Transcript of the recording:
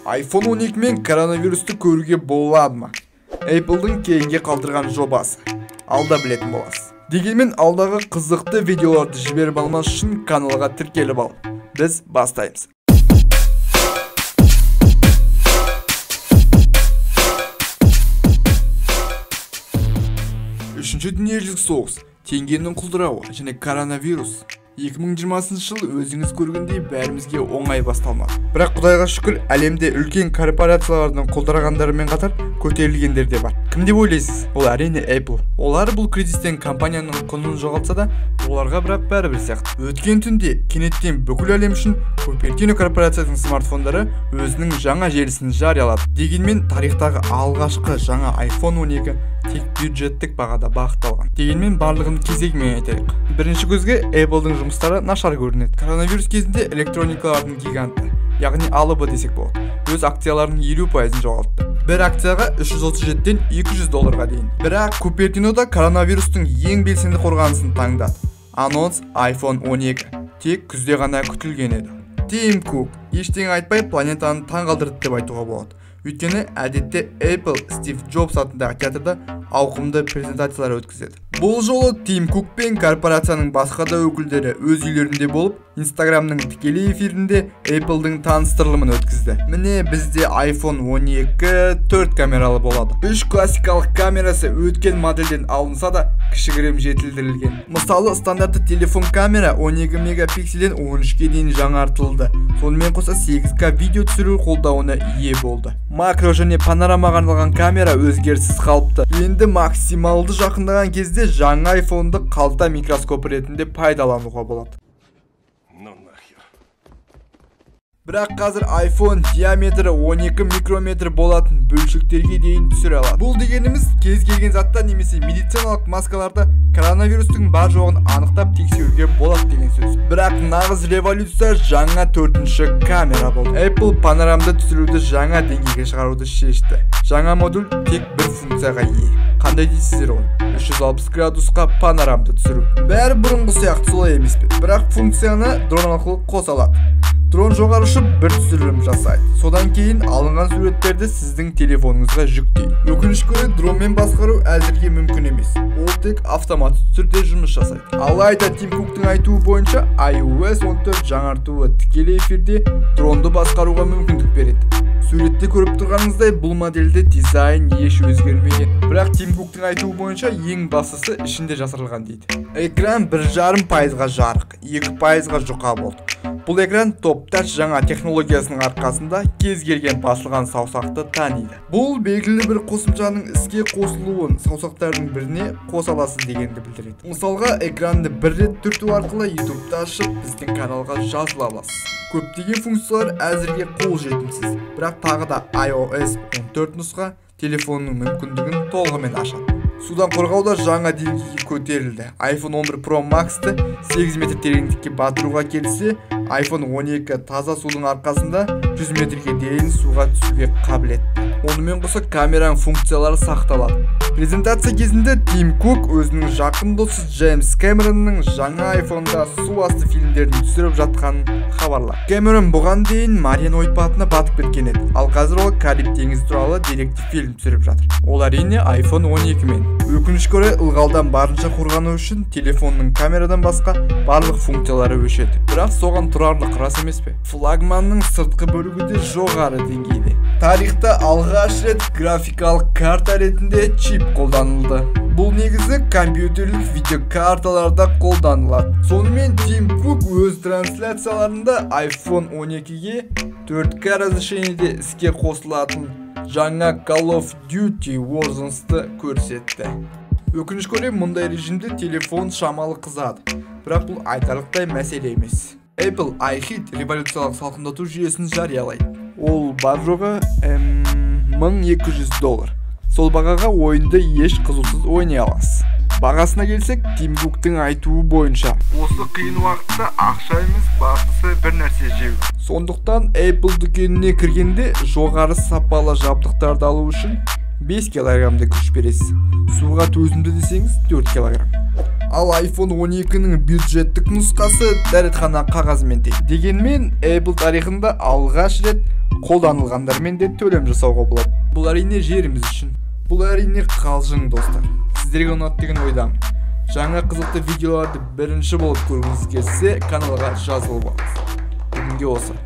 iPhone 12 мен коронавирусты көруге болады ма? Apple'дың кейінге қалдырған жобасы. Алда білетін боласыз. Дегенмен алдағы қызықты видеоларды жіберіп алмас үшін каналға тіркеліп ал. Біз бастаймыз. Үшінші дүниежүзілік соғыс, теңгенің құлдырауы және коронавирус. 2020 жыл өзіңіз көргендей бәрімізге оңай басталмады. Бірақ Құдайға шүкір, әлемде үлкен корпорациялардың құлдырағандарымен қатар көтерілгендер де бар. Кім деп ойлайсыз? Ол әрине Apple. Олар бұл кризистен компанияның құнын жоғалтса да, оларға бірақ бәрібір сияқты. Өткен түнде кенеттен бүкіл әлем үшін Cupertino корпорациясының смартфондары өзінің жаңа желісін жариялады. Дегенмен тарихтағы алғашқы жаңа iPhone 12 тек бюджеттік бағада бағытталған. Дегенмен барлығын кезегімен айтайық. Бірінші көзге Apple'дың жұмыстары нашар көрінеді. Коронавирус кезінде электроникалардың гиганты, яғни Alibaba десек болады, өз акцияларының 50%-ін жоғалтты. Бір акцияға $337-ден $200 дейін. Бірақ Cupertino'да коронавирустың ең белсенді қорғанысын таңдады. Анонс iPhone 12 тек күзде ғана күтілген еді. Тим Кук ештеңе айтпай планетаны таңғалдырды деп айтуға болады. Өйткені әдетте Apple Стив Джобс атындағы театрда ауқымды презентациялар өткізеді. Бұл жолы Тим Кук пен корпорацияның басқа да өкілдері өз үйлерінде болып, Instagram'ның тікелей эфирінде Apple'дың таныстырылымын өткізді. Міне бізде iPhone 12 4 камералы болады. 3 классикалық камерасы өткен модельден алынса да кішігірім жетілдірілген. Мысалы, стандартты телефон камера 12 мегапикселден 13-ке дейін жаңартылды. Сонымен қоса 8К видео түсіру қолдауына ие болды. Макро және панорамаға арналған камера өзгеріссіз қалыпты. Енді максималды жақындаған кезде жаңа iPhone'ды қалта микроскоп ретінде пайдалануға болады. Бірақ қазір iPhone диаметрі 12 микрометр болатын бөлшектерге дейін түсіре алады. Бұл дегеніміз кез келген затта немесе медициналық маскаларда коронавирустың бар жоғын анықтап тексеруге болады деген сөз. Бірақ нағыз революция жаңа 4-ші камера болды. Apple панорамды түсіруді жаңа деңгейге шығаруды шешті. Жаңа модуль тек бір функцияға ие. Қандай дейсіздер ғой? 360 градусқа панорамды түсіру. Бәрі бұрынғы сияқты солай емес пе? Бірақ функцияны дрон арқылы қоса алады. Дрон жоғары ұшып бір түсірілім жасайды. Содан кейін алынған суреттерді сіздің телефоныңызға жүктейді. Өкінішке орай дронмен басқару әзірге мүмкін емес. Ол тек автоматты түрде жұмыс жасайды. Алайда Тим Куктың айтуы бойынша iOS 14 жаңартуы тікелей эфирде дронды басқаруға мүмкіндік береді. Суретте көріп тұрғаныңыздай бұл модельде дизайн еш өзгермеген. Бірақ Тим Куктың айтуы бойынша ең бастысы ішінде жасырылған дейді. Экран 1,5%-ға жарық, 2%-ға жұқа болды. Бұл экран топ-тач жаңа технологиясының арқасында кез келген басылған саусақты таниды. Бұл белгілі бір қосымшаның іске қосылуын саусақтардың біріне қоса аласыз дегенді білдіреді. Мысалға, экранды бір рет түрту арқылы YouTube'да ашып, біздің каналға жазыла аласыз. Көптеген функциялар әзірге қолжетімсіз, бірақ тағы да iOS 14 нұсқа телефонның мүмкіндігін толығымен ашады. Судан қорғауда жаңа деңгейге көтерілді. iPhone 11 Pro Max-ті 8 метр тереңдікке батыруға келсе, iPhone 12 таза судың арқасында 100 метрге дейін суға түсуге қабілетті. Онымен қоса камераның функциялары сақталады. Презентация кезінде Тим Кук өзінің жақын досы Джеймс Кэмеронның жаңа iPhone-да су асты фильмдерін түсіріп жатқанын хабарлады. Кэмерон бұған дейін Мариан ойпатына батып кеткен еді. Ал қазір ол Кариб теңізі туралы деректі фильм түсіріп жатыр. Ол әрине iPhone 12 мен. Өкінішке орай ылғалдан барынша қорғану үшін телефонның камерадан басқа барлық функциялары өшеді. Бірақ соған тұрарлық рас емес пе? Флагманның сыртқы бөлігі де жоғары деңгейде. Тарихта алғаш рет графикалық карта ретінде чип қолданылды. Бұл негізі компьютерлік видеокарталарда қолданылады. Сонымен Тим Кук өз трансляцияларында iPhone 12-ге 4К разрешениеде іске қосылатын жаңа Call of Duty Warzone-ды көрсетті. Өкінішке орай мұндай режимде телефон шамалы қызады. Бірақ бұл айтарлықтай мәселе емес. Apple iHeat революциялық салқындату жүйесін жариялайды. Ол бар жоғы $1200. Сол бағаға ойынды еш қызусыз ойнай аласыз. Бағасына келсек, Тим Куктың айтуы бойынша осы қиын уақытта ақша емес, бастысы бір нәрсе жеу. Сондықтан Apple дүкеніне кіргенде жоғары сапалы жабдықтарды алу үшін 5 килограммды күш бересіз. Суға төзімді десеңіз 4 килограмм. Ал iPhone 12-нің бюджеттік нұсқасы дәретхана қағазымен тең. Дегенмен Apple тарихында алғаш рет қолданылғандармен де төлем жасауға болады. Бұл әрине жеріміз үшін. Бұл әрине қалжың достар. Сіздерге ұнады деген ойдамын. Жаңа қызықты видеоларды бірінші болып көргіңіз келсе, каналға жазылып алыңыз. Бүгінге осы.